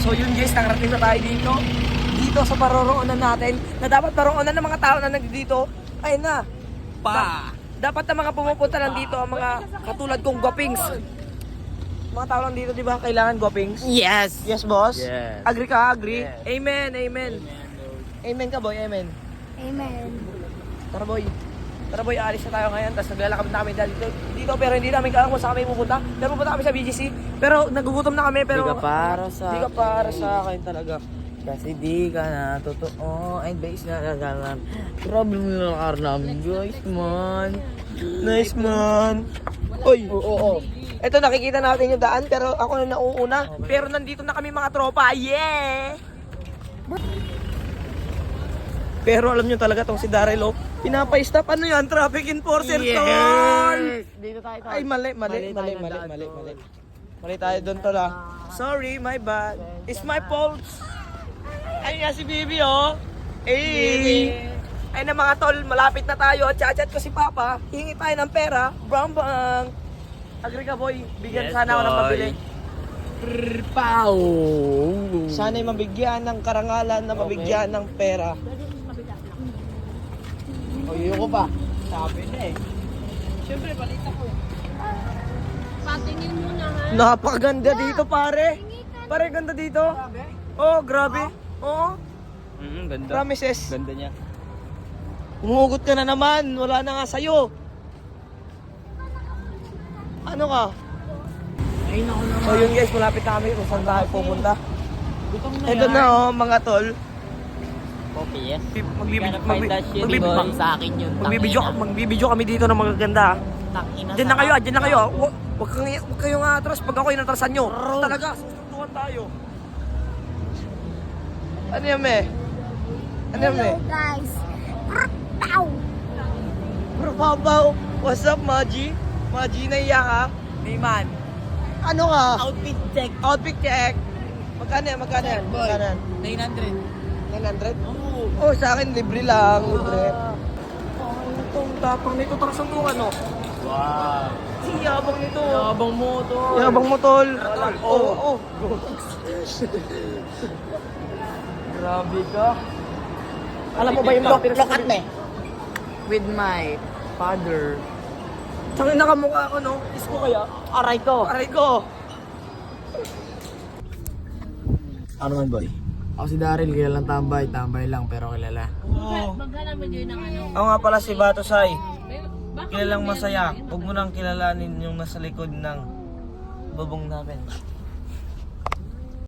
So yun guys, nakarating na tayo dito. Dito sa paroroonan natin, na dapat paroroonan ng mga tao na nandito. Ayun na. Dapat na mga pumupunta lang dito, ang mga katulad kong guwapings. Mga tao lang dito, di ba? Kailangan guwapings? Yes! Yes, boss? Yes. Agree ka? Agree? Yes. Amen, amen. Amen ka, boy? Amen. Amen. Tara, boy. Tara, boy, alis na tayo ngayon. Tapos naglalakad na kami dito, pero hindi namin alam kung saan kami pupunta. Pero pupunta kami sa BGC. Pero nagugutom na kami, pero... Di ka para sa Di ka para sa akin talaga. Kasi di ka na totoo. Ay, base na kagalan. Problem na karnam. Guys, man. Nice, man. Oy, oo. Ito, nakikita natin yung daan, pero ako na nauuna. Pero nandito na kami mga tropa. Yeah! Pero alam nyo talaga tong si Daryl, oh. Pinapa-stop. Ano yan? Traffic enforcer, tol! Dito tayo. Ay, mali. Mali tayo doon, tol, ah. Sorry, my bad. It's my fault. Ay nga si Bibi, oh. Ay na mga tol, malapit na tayo. Chat-chat ko si Papa. Hingi tayo ng pera. Bang. Agree ka, boy. Bigyan Yes, sana ako ng boy. pabili. Pow! Sana'y mabigyan ng karangalan na mabigyan ng pera. Ayoko pa. Sabi na eh. Siyempre, balita ko. Patingin mo na ha. Napakaganda dito, pare. Pare, ganda dito. Oh, grabe. Oo. Ganda. Promises. Ganda niya. Umugot ka na naman. Wala na nga sa'yo. Ano ka? Ay, naku naman. So yun guys, malapit na kami kung saan tayo pupunta. Gutom na Ito yan. na oh, mga tol. Okay, yes. Magbibidyo sa akin yun. magbibidyo kami dito ng magaganda. Tangina. Diyan na kayo, diyan na kayo. Huwag kayong atras pag ako inatrasan nyo. Talaga, susundukan tayo. Ano yan, me? Ano yan, me? Hello guys. Pow! Bro, Papaw, what's up, Maji? Maji, naiya ka? man. Ano ka? Outfit check. Outfit check. Magkano yan? Magkano yan? Boy. Magkano yan? 900. 900? Oo. Oh, sa akin, libre lang. Libre. Oh, itong tapang nito. Tara sundukan, no? Wow. Yabang nito. Yabang mo to. Yabang mo, tol. Oo. Grabe ka. Alam mo ba yung mga Look at me. With my father. Tangin na kamukha ko, no? Isko kaya? Aray ko. Aray ko. Ano man, boy? Ako si Daryl, kilalang tambay. Tambay lang, pero kilala. Oo. Maghanap mo dyan ng ano. Ako nga pala si Batosay. Kilalang masaya. Huwag mo nang kilalanin yung nasa likod ng bubong namin.